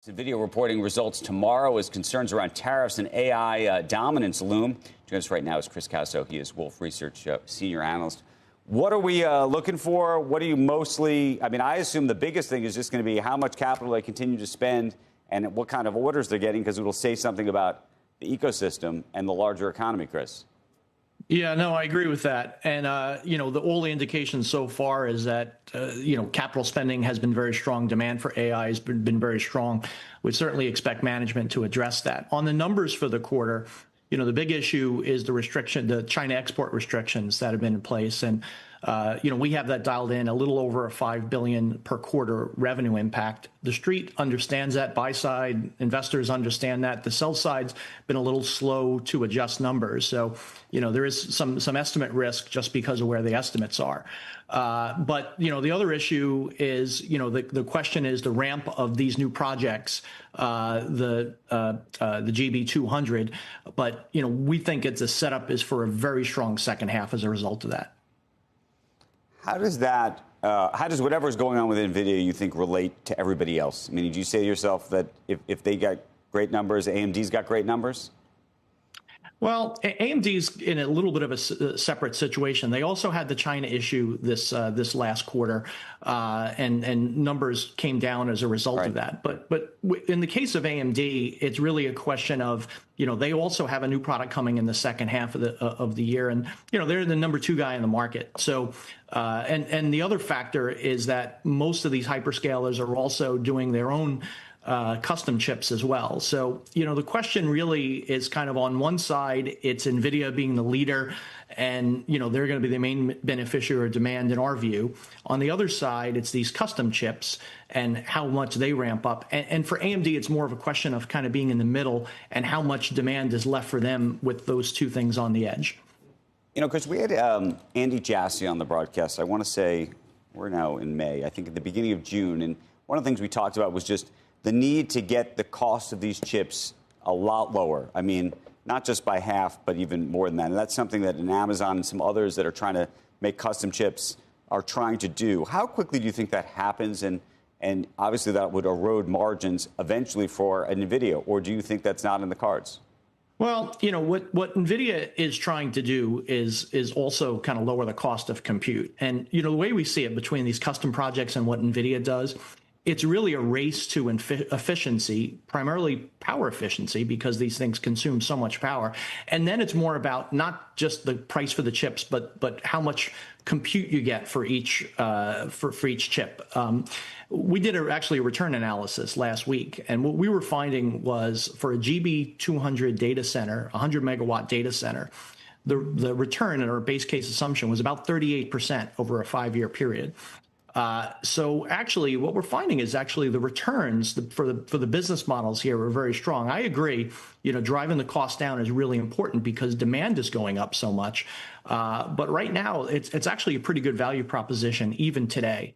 Nvidia reporting results tomorrow as concerns around tariffs and AI dominance loom. Joining us right now is Caso. He is Wolfe Research senior analyst. What are we looking for? What are you mostly? I mean, I assume the biggest thing is just going to be how much capital they continue to spend and what kind of orders they're getting, because it will say something about the ecosystem and the larger economy, Chris. Yeah, no, I agree with that. And, all the indications so far is that, capital spending has been very strong. Demand for AI has been very strong. We certainly expect management to address that. On the numbers for the quarter, the big issue is the China export restrictions that have been in place. And, we have that dialed in a little over a $5 billion per quarter revenue impact. The street understands that. Buy side investors understand that. The sell side's been a little slow to adjust numbers. So, there is some estimate risk just because of where the estimates are. But, the other issue is, the question is the ramp of these new projects, the GB200. But, we think it's a setup is for a very strong second half as a result of that. How does whatever is going on with Nvidia, you think, relate to everybody else? I mean, did you say to yourself that if they got great numbers, AMD's got great numbers? Well, AMD's in a little bit of a separate situation. They also had the China issue this last quarter, and numbers came down as a result of that. But in the case of AMD, it's really a question of, they also have a new product coming in the second half of the year, and they're the number 2 guy in the market. So, and the other factor is that most of these hyperscalers are also doing their own custom chips as well. So, the question really is kind of on one side, it's Nvidia being the leader, and, they're going to be the main beneficiary of demand in our view. On the other side, it's these custom chips and how much they ramp up. And for AMD, it's more of a question of kind of being in the middle and how much demand is left for them with those two things on the edge. Because we had Andy Jassy on the broadcast. I want to say we're now in May, I think at the beginning of June. And one of the things we talked about was just the need to get the cost of these chips a lot lower. I mean, not just by half, but even more than that. And that's something that in Amazon and some others that are trying to make custom chips are trying to do. How quickly do you think that happens? And obviously that would erode margins eventually for Nvidia. Or do you think that's not in the cards? Well, what Nvidia is trying to do is also kind of lower the cost of compute. And, the way we see it between these custom projects and what Nvidia does, it's really a race to efficiency, primarily power efficiency, because these things consume so much power. And then it's more about not just the price for the chips, but how much compute you get for each chip. We did actually a return analysis last week, and what we were finding was for a GB200 data center, 100 megawatt data center, the return in our base case assumption was about 38% over a 5-year period. So actually, what we're finding is actually the returns for the business models here are very strong. I agree, driving the cost down is really important because demand is going up so much. But right now, it's actually a pretty good value proposition even today.